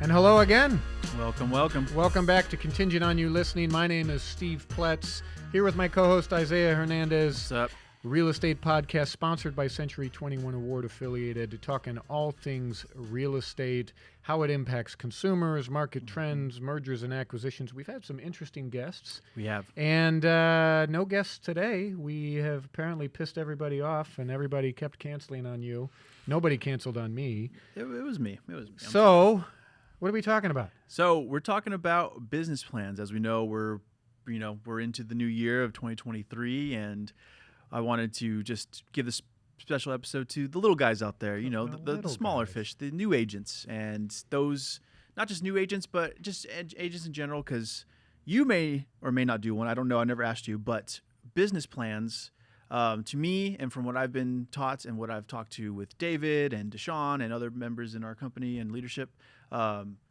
And hello again. Welcome, welcome. Welcome back to Contingent on You Listening. My name is StevePloetz, here with my co-host Isaiah Hernandez. What's up? Real estate podcast sponsored by Century 21 Award affiliated, talking all things real estate, how it impacts consumers, market trends, mergers and acquisitions. We've had some interesting guests. We have. And no guests today. We have apparently pissed everybody off, and everybody kept canceling on you. Nobody canceled on me. It was me. So, what are we talking about? So we're talking about business plans. As we know, we're into the new year of 2023, and I wanted to just give this special episode to the little guys out there, the smaller fish, the new agents, and those, not just new agents, but just agents in general, because you may or may not do one. I don't know. I never asked you, but business plans, to me, and from what I've been taught and what I've talked to with David and Deshaun and other members in our company and leadership,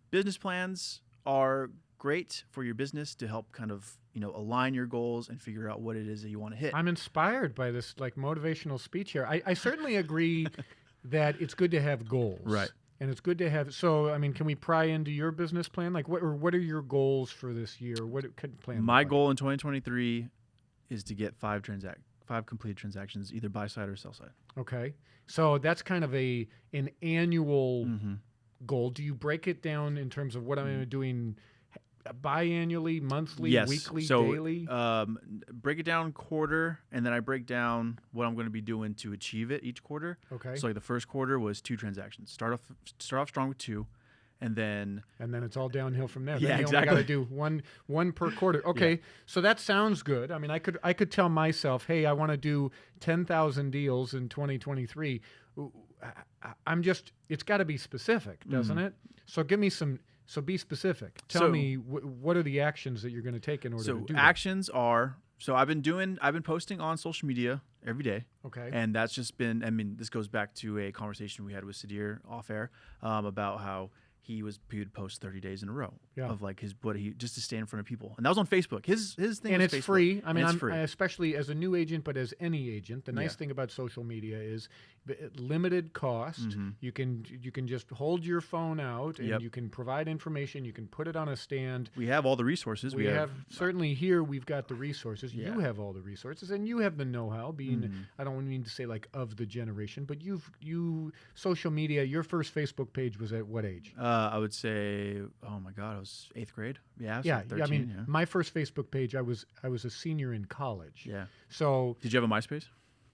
business plans are great for your business to help kind of, align your goals and figure out what it is that you want to hit. I'm inspired by this motivational speech here. I certainly agree that it's good to have goals. Right. And it's good to have, can we pry into your business plan? Like what are your goals for this year? What could plan? My goal in 2023 is to get 5 completed transactions, either buy side or sell side. Okay. So that's kind of an annual goal. Do you break it down in terms of what I'm doing biannually, monthly, weekly, daily? Break it down quarter, and then I break down what I'm going to be doing to achieve it each quarter. Okay. So like the first quarter was 2 transactions. Start off strong with 2, and then it's all downhill from there. Yeah, then you exactly. only got to do one per quarter. Okay. Yeah. So that sounds good. I mean, I could tell myself, hey, I want to do 10,000 deals in 2023. It's got to be specific, doesn't it? So give me some. So be specific. Tell me what are the actions that you're going to take in order to do that? Actions are, I've been posting on social media every day. Okay. And that's just been, this goes back to a conversation we had with Sadir off air about how he would post 30 days in a row of like just to stay in front of people. And that was on Facebook. His thing and was it's Facebook. free. It's free. Especially as a new agent, but as any agent, the nice thing about social media is limited cost. You can just hold your phone out and you can provide information. You can put it on a stand. We have all the resources. We have certainly here we've got the resources. Yeah. You have all the resources, and you have the know-how. Being I don't mean to say like of the generation, but you social media. Your first Facebook page was at what age? I would say, oh my God, I was 8th grade. Yeah. So 13, my first Facebook page, I was a senior in college. Yeah. So did you have a MySpace?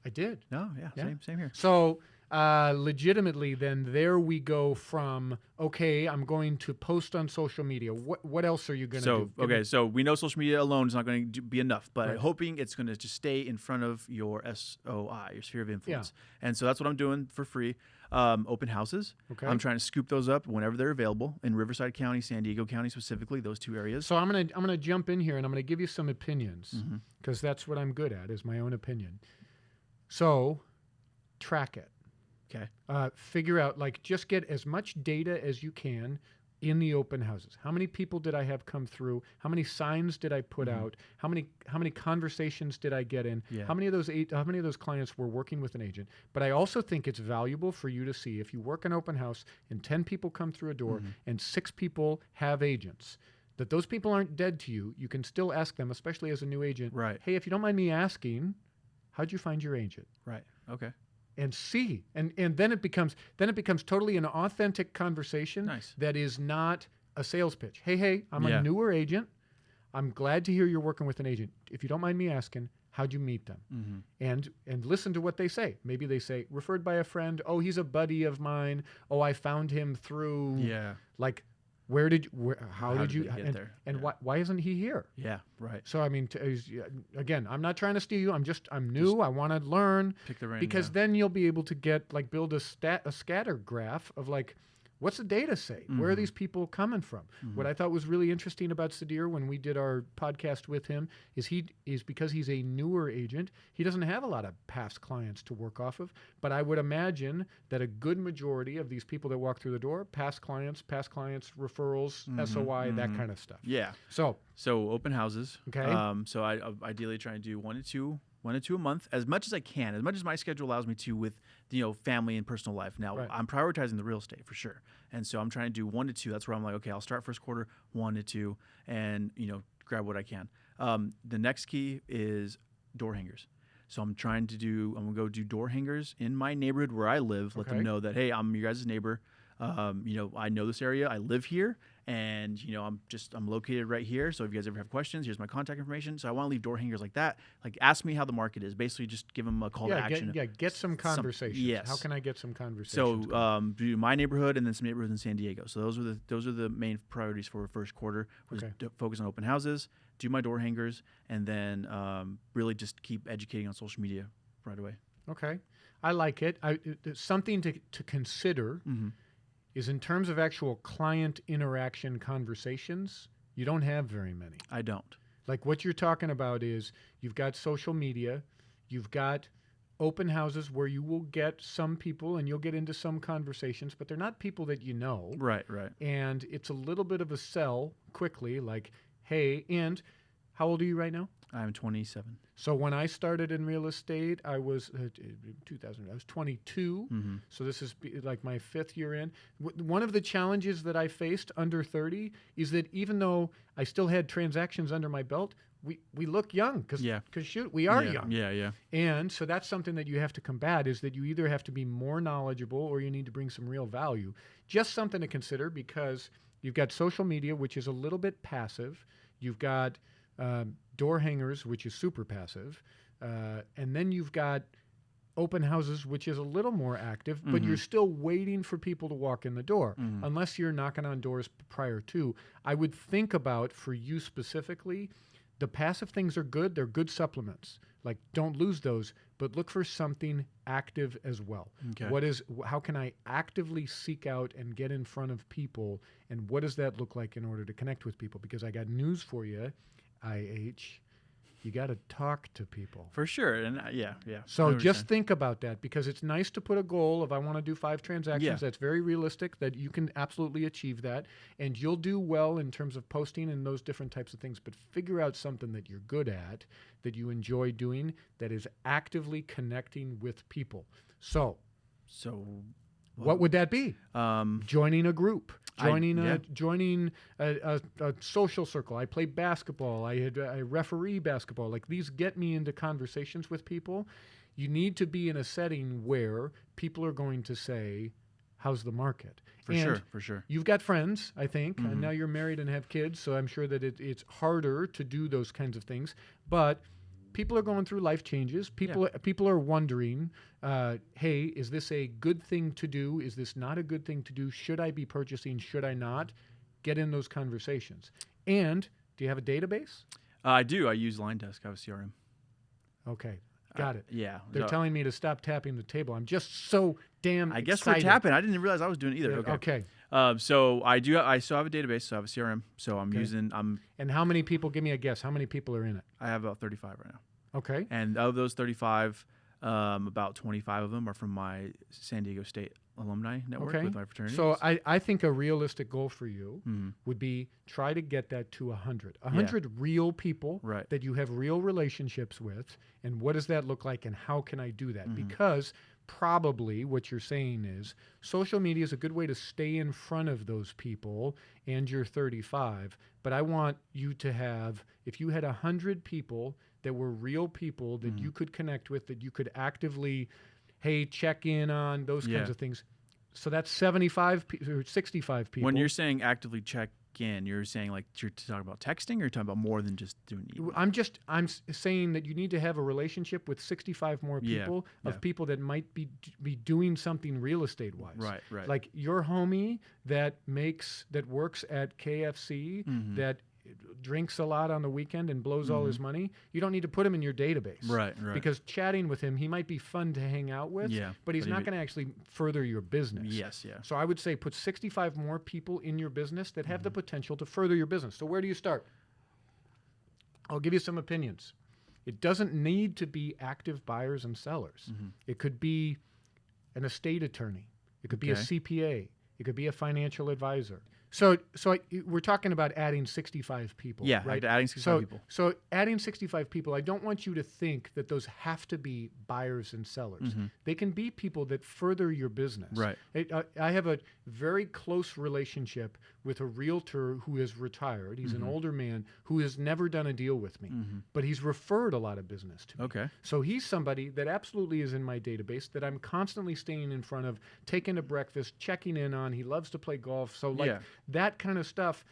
I did. No. Yeah. Same here. So legitimately, then there we go from I'm going to post on social media. What else are you going to do? So we know social media alone is not going to be enough, but hoping it's going to just stay in front of your SOI, your sphere of influence. Yeah. And so that's what I'm doing for free. Open houses. Okay. I'm trying to scoop those up whenever they're available in Riverside County, San Diego County specifically, those 2 areas. So I'm gonna jump in here and I'm gonna give you some opinions because that's what I'm good at, is my own opinion. So track it. Okay. Figure out, just get as much data as you can in the open houses. How many people did I have come through? How many signs did I put out? How many conversations did I get in? Yeah. How many of those clients were working with an agent? But I also think it's valuable for you to see if you work an open house and 10 people come through a door and 6 people have agents, that those people aren't dead to you. You can still ask them, especially as a new agent. Right. Hey, if you don't mind me asking, how'd you find your agent? Right. Okay. And see, and then it becomes totally an authentic conversation. Nice. That is not a sales pitch. Hey, I'm a newer agent. I'm glad to hear you're working with an agent. If you don't mind me asking, how'd you meet them? And listen to what they say. Maybe they say, referred by a friend. Oh, he's a buddy of mine. Oh, I found him through. Yeah. How did you get there? And why isn't he here? Yeah, right. So again, I'm not trying to steal you. I'm new. I want to learn. Pick the rein, because then you'll be able to get build a scatter graph of what's the data say? Where are these people coming from? What I thought was really interesting about Sadir when we did our podcast with him is because he's a newer agent, he doesn't have a lot of past clients to work off of. But I would imagine that a good majority of these people that walk through the door, past clients, referrals, SOI, that kind of stuff. Yeah. So open houses. Okay. So I ideally try to do 1 to 2 1 to 2 a month, as much as I can, as much as my schedule allows me to with, family and personal life. Now, Right. I'm prioritizing the real estate for sure. And so I'm trying to do 1 to 2. That's where I'm like, okay, I'll start first quarter, 1 to 2, and, grab what I can. The next key is door hangers. So I'm going to go do door hangers in my neighborhood where I live, let them know that, hey, I'm your guys' neighbor. I know this area. I live here, and I'm located right here. So if you guys ever have questions, here's my contact information. So I want to leave door hangers like that. Like, ask me how the market is. Basically, just give them a call to action. Get some conversations. Yes. How can I get some conversations? So do my neighborhood and then some neighborhoods in San Diego. So those are the main priorities for first quarter. Was focus on open houses, do my door hangers, and then really just keep educating on social media right away. Okay, I like it. Something to consider. Mm-hmm. Is in terms of actual client interaction conversations, you don't have very many. I don't. Like, what you're talking about is you've got social media, you've got open houses where you will get some people and you'll get into some conversations, but they're not people that you know. Right. And it's a little bit of a sell quickly, like, hey, and how old are you right now? I'm 27. So when I started in real estate, I was 2000. I was 22. Mm-hmm. So this is like my 5th year in. One of the challenges that I faced under 30 is that even though I still had transactions under my belt, we look young because shoot, we are young. Yeah. And so that's something that you have to combat, is that you either have to be more knowledgeable or you need to bring some real value. Just something to consider, because you've got social media, which is a little bit passive. You've got door hangers, which is super passive. And then you've got open houses, which is a little more active, but you're still waiting for people to walk in the door, unless you're knocking on doors prior to. I would think about, for you specifically, the passive things are good. They're good supplements. Like, don't lose those, but look for something active as well. Okay. How can I actively seek out and get in front of people, and what does that look like in order to connect with people? Because I got news for you, IH. You got to talk to people. For sure. And yeah. So just think about that, because it's nice to put a goal of, I want to do 5 transactions. Yeah. That's very realistic, that you can absolutely achieve that. And you'll do well in terms of posting and those different types of things. But figure out something that you're good at, that you enjoy doing, that is actively connecting with people. So what would that be? Joining a group, joining a social circle. I play basketball. I referee basketball. Like, these get me into conversations with people. You need to be in a setting where people are going to say, how's the market? For sure. You've got friends, I think, and now you're married and have kids, so I'm sure that it's harder to do those kinds of things. But people are going through life changes. People are wondering, hey, is this a good thing to do? Is this not a good thing to do? Should I be purchasing? Should I not? Get in those conversations. And do you have a database? I do. I use LineDesk. I have a CRM. Okay. Got it. Yeah. They're telling me to stop tapping the table. I'm just so damn I guess excited. we're tapping. I didn't realize I was doing it either. Okay. So I still have a database. So I have a CRM. So And how many people, give me a guess, how many people are in it? I have about 35 right now. Okay. And of those 35, about 25 of them are from my San Diego State alumni network with my fraternity. So I think a realistic goal for you would be try to get that to 100. 100 real people that you have real relationships with. And what does that look like, and how can I do that? Because probably what you're saying is social media is a good way to stay in front of those people, and you're 35. But I want you to have, if you had 100 people that were real people that you could connect with, that you could actively, hey, check in on, those kinds of things. So that's 75 or 65 people. When you're saying actively check in, you're saying like you're talking about texting, or you're talking about more than just doing email? I'm saying that you need to have a relationship with 65 more people of people that might be doing something real estate wise. Right. Like your homie that works at KFC that drinks a lot on the weekend and blows all his money. You don't need to put him in your database. Right. Because chatting with him, he might be fun to hang out with, but he's not going to actually further your business. Yes. So I would say put 65 more people in your business that have the potential to further your business. So where do you start? I'll give you some opinions. It doesn't need to be active buyers and sellers. It could be an estate attorney. It could be a CPA. It could be a financial advisor. We're talking about adding 65 people. Yeah, right. adding 65 people. So adding 65 people, I don't want you to think that those have to be buyers and sellers. Mm-hmm. They can be people that further your business. Right. I have a very close relationship with a realtor who is retired. He's Mm-hmm. an older man who has never done a deal with me, but he's referred a lot of business to me. Okay. So he's somebody that absolutely is in my database that I'm constantly staying in front of, taking to breakfast, checking in on. He loves to play golf. So that kind of stuff,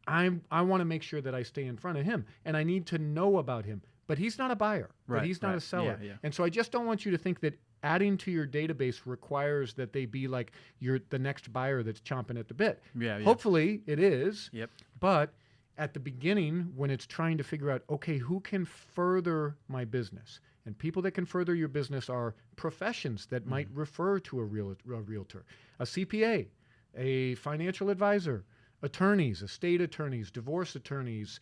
I want to make sure that I stay in front of him, and I need to know about him. But he's not a buyer, but he's not a seller. Yeah. And so I just don't want you to think that adding to your database requires that they be like the next buyer that's chomping at the bit. Yeah. Hopefully it is. Yep. But at the beginning, when it's trying to figure out, okay, who can further my business? And people that can further your business are professions that might refer to a realtor, a CPA, a financial advisor, attorneys, estate attorneys, divorce attorneys,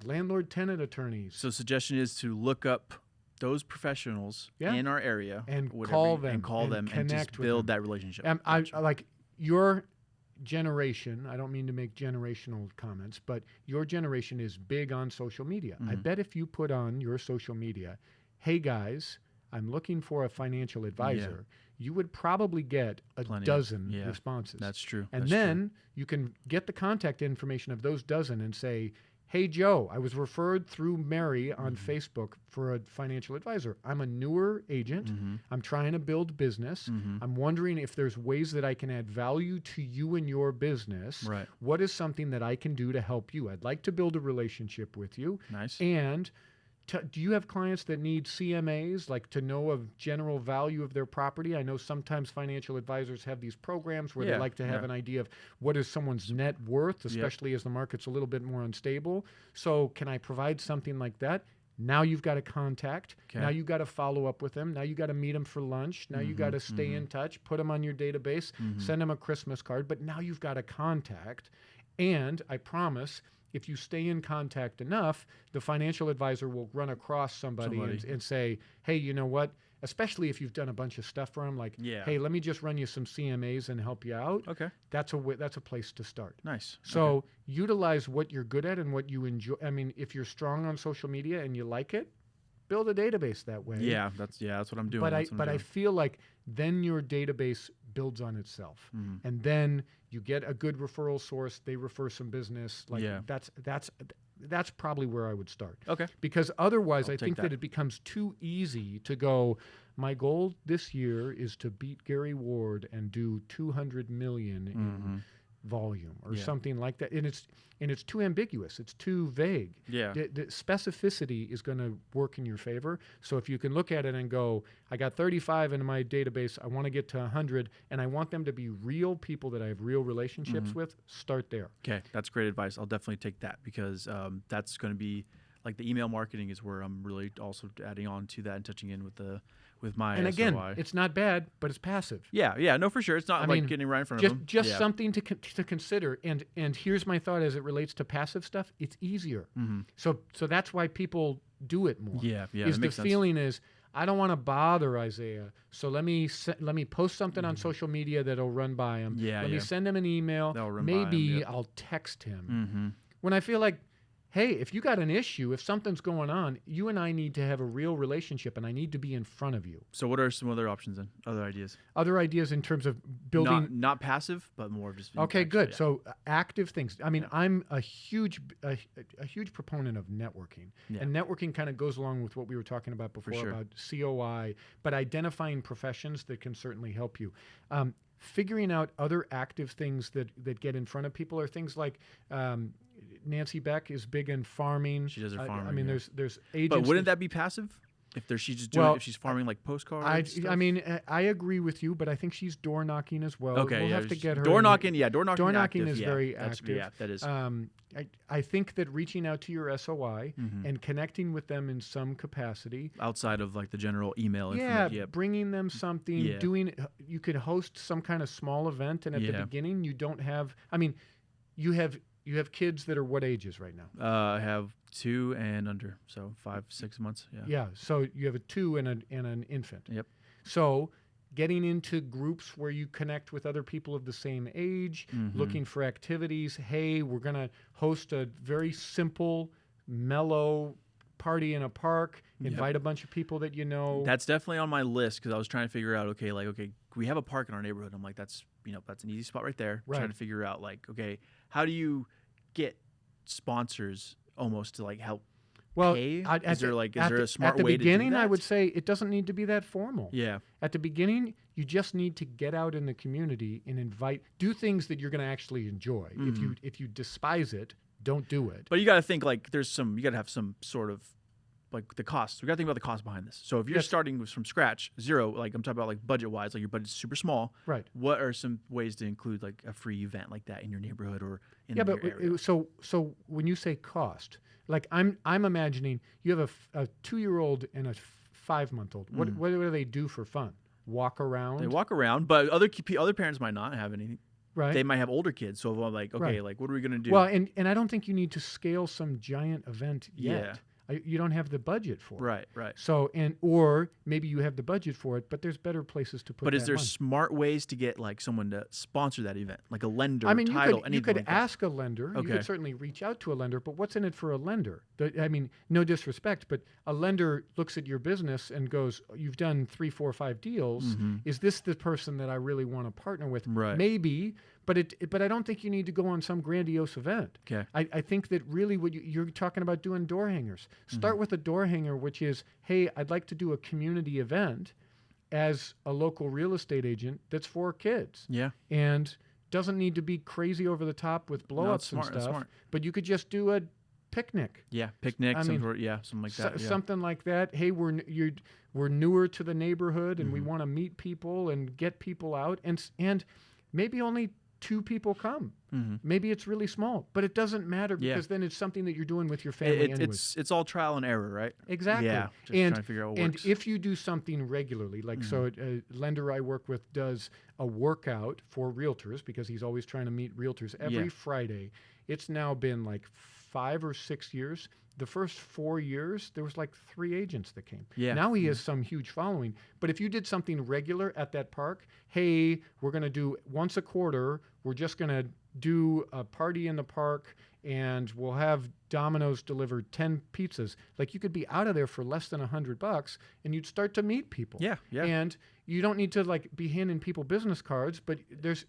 landlord-tenant attorneys. So suggestion is to look up those professionals in our area and call them and just build that relationship. I like your generation. I don't mean to make generational comments, but your generation is big on social media. I bet if you put on your social media, hey guys, I'm looking for a financial advisor, you would probably get a dozen responses. That's true. And then you can get the contact information of those dozen and say, hey, Joe, I was referred through Mary on Facebook for a financial advisor. I'm a newer agent. I'm trying to build business. I'm wondering if there's ways that I can add value to you and your business. Right. What is something that I can do to help you? I'd like to build a relationship with you. Nice. And do you have clients that need CMAs, like to know of general value of their property? I know sometimes financial advisors have these programs where they like to have an idea of what is someone's net worth, especially as the market's a little bit more unstable. So can I provide something like that? Now you've got to contact. Okay. Now you've got to follow up with them. Now you got to meet them for lunch. Now you got to stay in touch, put them on your database, send them a Christmas card. But now you've got to contact. And I promise, if you stay in contact enough, the financial advisor will run across somebody. And say, hey, you know what? Especially if you've done a bunch of stuff for them, like, hey, let me just run you some CMAs and help you out. Okay. That's a place to start. Nice. So utilize what you're good at and what you enjoy. I mean, if you're strong on social media and you like it, build a database that way. Yeah, that's what I'm doing. But I feel like then your database builds on itself, and then you get a good referral source. They refer some business. Like that's probably where I would start. Okay. Because otherwise, I think that it becomes too easy to go, my goal this year is to beat Gary Ward and do 200 million in volume or something like that. And it's too ambiguous. It's too vague. Yeah. The specificity is going to work in your favor. So if you can look at it and go, I got 35 in my database, I want to get to 100, and I want them to be real people that I have real relationships with, start there. Okay, that's great advice. I'll definitely take that because that's going to be, like, the email marketing is where I'm really also adding on to that and touching in with my and again, SOI. It's not bad, but it's passive. Yeah, no, for sure. It's not getting right in front of them. Just something to consider. And here's my thought as it relates to passive stuff. It's easier. So that's why people do it more. Yeah. Is the feeling is, I don't want to bother Isaiah, so let me post something on social media that'll run by him. Let me send him an email. Maybe I'll text him. When I feel like, hey, if you got an issue, if something's going on, you and I need to have a real relationship, and I need to be in front of you. So what are some other options then? Other ideas? Other ideas in terms of building... Not passive, but more just... Okay, good. Yeah. So active things. I mean, I'm a huge proponent of networking. Yeah. And networking kind of goes along with what we were talking about before about COI, but identifying professions that can certainly help you. Figuring out other active things that get in front of people are things like... Nancy Beck is big in farming. She does her farming. I mean, there's agents. But wouldn't that be passive? If she's just doing if she's farming like postcards. I mean, I agree with you, but I think she's door knocking as well. Okay, we'll have to get her. Door knocking is very active. Yeah, that is. I think that reaching out to your SOI and connecting with them in some capacity outside of like the general email. Bringing them something. You could host some kind of small event, and at the beginning, you don't have. I mean, you have kids that are what ages right now? I have 2 and under, so 5-6 months. Yeah. Yeah. So you have a 2 and an infant. Yep. So getting into groups where you connect with other people of the same age, looking for activities. Hey, we're going to host a very simple, mellow party in a park, invite a bunch of people that you know. That's definitely on my list because I was trying to figure out, okay, we have a park in our neighborhood. I'm like, that's an easy spot right there. Right. Trying to figure out like, okay, how do you get sponsors almost to like help pay? Is there a smart way to do that? At the beginning, I would say it doesn't need to be that formal. Yeah. At the beginning, you just need to get out in the community and do things that you're going to actually enjoy. If you despise it, don't do it. But you got to think like you got to have some sort of like the cost. We got to think about the cost behind this. So if you're starting from scratch, zero, like I'm talking about like budget wise, like your budget's super small. Right. What are some ways to include like a free event like that in your neighborhood or in your area? So when you say cost, like I'm imagining you have a 2-year-old and a 5-month-old. What do they do for fun? Walk around. They walk around, but other parents might not have anything. Right. They might have older kids, so I'm like, okay, like what are we gonna do? Well, and I don't think you need to scale some giant event yet. Yeah. You don't have the budget for it. Right. So or maybe you have the budget for it, but there's better places to put. But that is there money. smart ways to get like someone to sponsor that event, like a lender, I mean, title, you could like ask a lender. Okay. You could certainly reach out to a lender. But what's in it for a lender? I mean, no disrespect, but a lender looks at your business and goes, "You've done 3, 4, 5 deals. Is this the person that I really want to partner with?" Right. Maybe. But I don't think you need to go on some grandiose event. Okay. I think that really what you're talking about doing door hangers. Start with a door hanger, which is, hey, I'd like to do a community event as a local real estate agent that's for kids. Yeah. And doesn't need to be crazy over the top with blow-ups and stuff. But you could just do a picnic. Yeah, picnic, something like that. Something like that. Hey, we're newer to the neighborhood and we want to meet people and get people out and maybe only 2 people come. Maybe it's really small, but it doesn't matter because then it's something that you're doing with your family anyways. It's all trial and error, right? Exactly. Yeah, just trying to figure out what works. And if you do something regularly, like so a lender I work with does a workout for realtors because he's always trying to meet realtors every Friday. It's now been like 5 or 6 years. The first 4 years, there was like 3 agents that came. Yeah. Now he has some huge following. But if you did something regular at that park, hey, we're going to do once a quarter, we're just going to do a party in the park and we'll have Domino's deliver 10 pizzas. Like you could be out of there for less than $100 and you'd start to meet people. Yeah. And you don't need to like be handing people business cards, but there's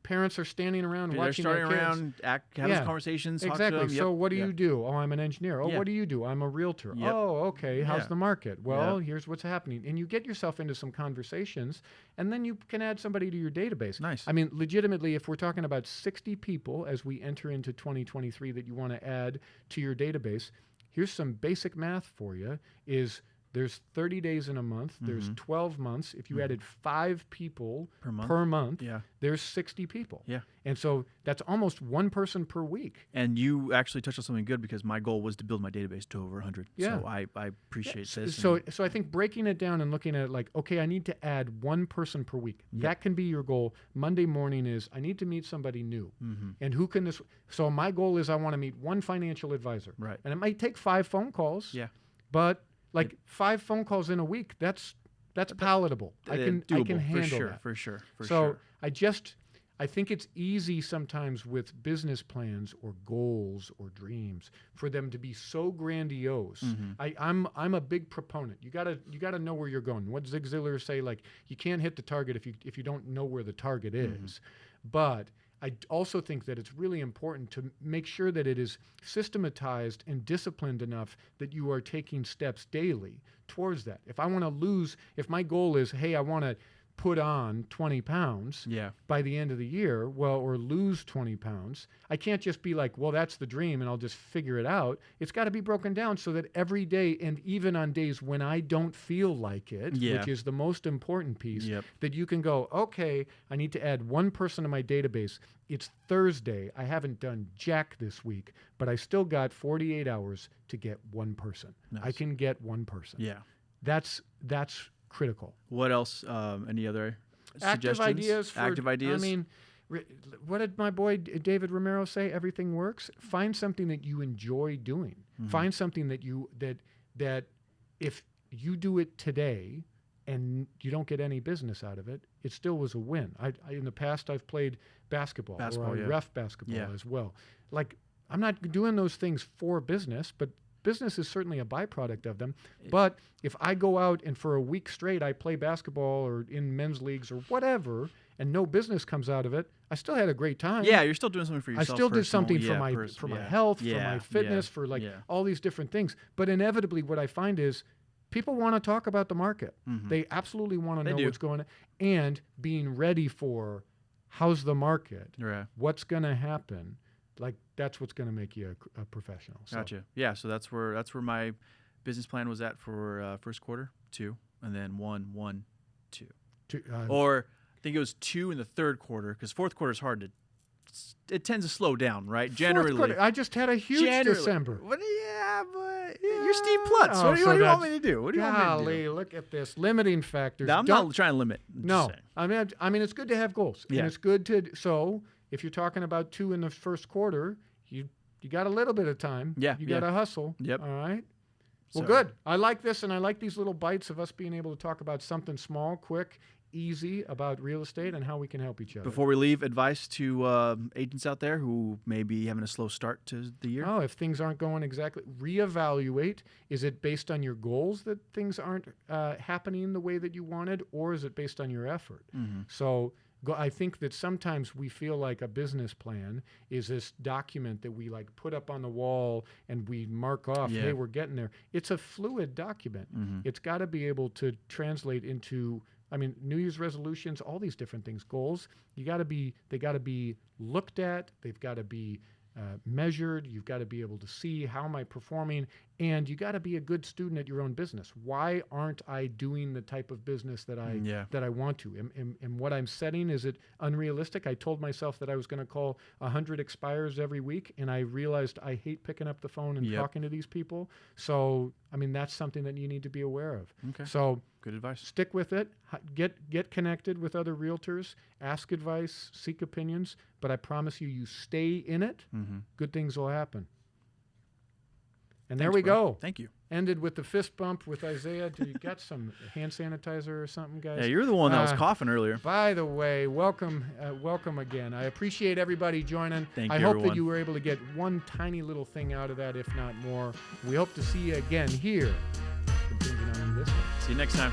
parents are standing around watching their kids. They're starting around, having conversations. Exactly. Talk to them. So what do you do? Oh, I'm an engineer. Oh, what do you do? I'm a realtor. Yep. Oh, okay. How's the market? Well, here's what's happening. And you get yourself into some conversations, and then you can add somebody to your database. Nice. I mean, legitimately, if we're talking about 60 people as we enter into 2023 that you want to add to your database, here's some basic math for you is there's 30 days in a month. There's 12 months. If you added 5 people per month, there's 60 people. Yeah. And so that's almost 1 person per week. And you actually touched on something good because my goal was to build my database to over 100. Yeah. So I appreciate this. So I think breaking it down and looking at it like, okay, I need to add 1 person per week. That can be your goal. Monday morning is I need to meet somebody new. And who can this? So my goal is I want to meet 1 financial advisor. Right. And it might take 5 phone calls. Yeah. But like 5 phone calls in a week, that's palatable. I can handle that. For sure. So I think it's easy sometimes with business plans or goals or dreams for them to be so grandiose. I'm a big proponent. You gotta know where you're going. What Zig Ziglar say? Like you can't hit the target if you don't know where the target is. But I also think that it's really important to make sure that it is systematized and disciplined enough that you are taking steps daily towards that. If my goal is, hey, I want to put on 20 pounds by the end of the year, or lose 20 pounds, I can't just be like, well, that's the dream and I'll just figure it out. It's got to be broken down so that every day, and even on days when I don't feel like it, which is the most important piece, that you can go, okay, I need to add 1 person to my database. It's Thursday. I haven't done jack this week, but I still got 48 hours to get 1 person. Nice. I can get 1 person. Yeah. That's critical. What else? Any other Active suggestions? Active ideas. I mean, what did my boy David Romero say? Everything works. Find something that you enjoy doing. Find something that if you do it today, and you don't get any business out of it, it still was a win. I in the past, I've played basketball or I ref basketball as well. Like, I'm not doing those things for business, but business is certainly a byproduct of them. But if I go out and for a week straight I play basketball or in men's leagues or whatever, and no business comes out of it, I still had a great time. Yeah, you're still doing something for yourself. I still did something for my health, for my fitness, for like all these different things. But inevitably, what I find is people want to talk about the market. They absolutely want to know what's going on, and being ready for how's the market, what's going to happen. Like, that's what's going to make you a professional. So. Gotcha. Yeah, so that's where my business plan was at for first quarter, 2, and then 1, 2. Or I think it was 2 in the third quarter, because fourth quarter is hard to. It tends to slow down, right? Generally. Quarter, I just had a huge December. But you're Steve-Ploetz. What do you want me to do? What do you want me to do? Look at this limiting factors. Now, I'm not trying to limit. No, I mean it's good to have goals, and it's good to. So if you're talking about 2 in the first quarter, you got a little bit of time. Yeah, you got to hustle. Yep. All right. Well, good. I like this, and I like these little bites of us being able to talk about something small, quick, easy about real estate and how we can help each other. Before we leave, advice to agents out there who may be having a slow start to the year? Oh, if things aren't going exactly, reevaluate. Is it based on your goals that things aren't happening the way that you wanted, or is it based on your effort? So I think that sometimes we feel like a business plan is this document that we like put up on the wall and we mark off, hey, we're getting there. It's a fluid document. It's got to be able to translate into, I mean, New Year's resolutions, all these different things, goals. They got to be looked at. They've got to be measured. You've got to be able to see how am I performing, and you got to be a good student at your own business. Why aren't I doing the type of business that I want to? And what I'm setting, is it unrealistic? I told myself that I was going to call 100 expires every week, and I realized I hate picking up the phone and talking to these people. So, I mean, that's something that you need to be aware of. Okay. So good advice. Stick with it. Get connected with other realtors. Ask advice. Seek opinions. But I promise you stay in it. Good things will happen. And there we go. Thank you. Ended with the fist bump with Isaiah. Do you got some hand sanitizer or something, guys? Yeah, you're the one that was coughing earlier. By the way, welcome again. I appreciate everybody joining. Thank you, I hope everyone. that you were able to get one tiny little thing out of that, if not more. We hope to see you again here. Contingent on this one. See you next time.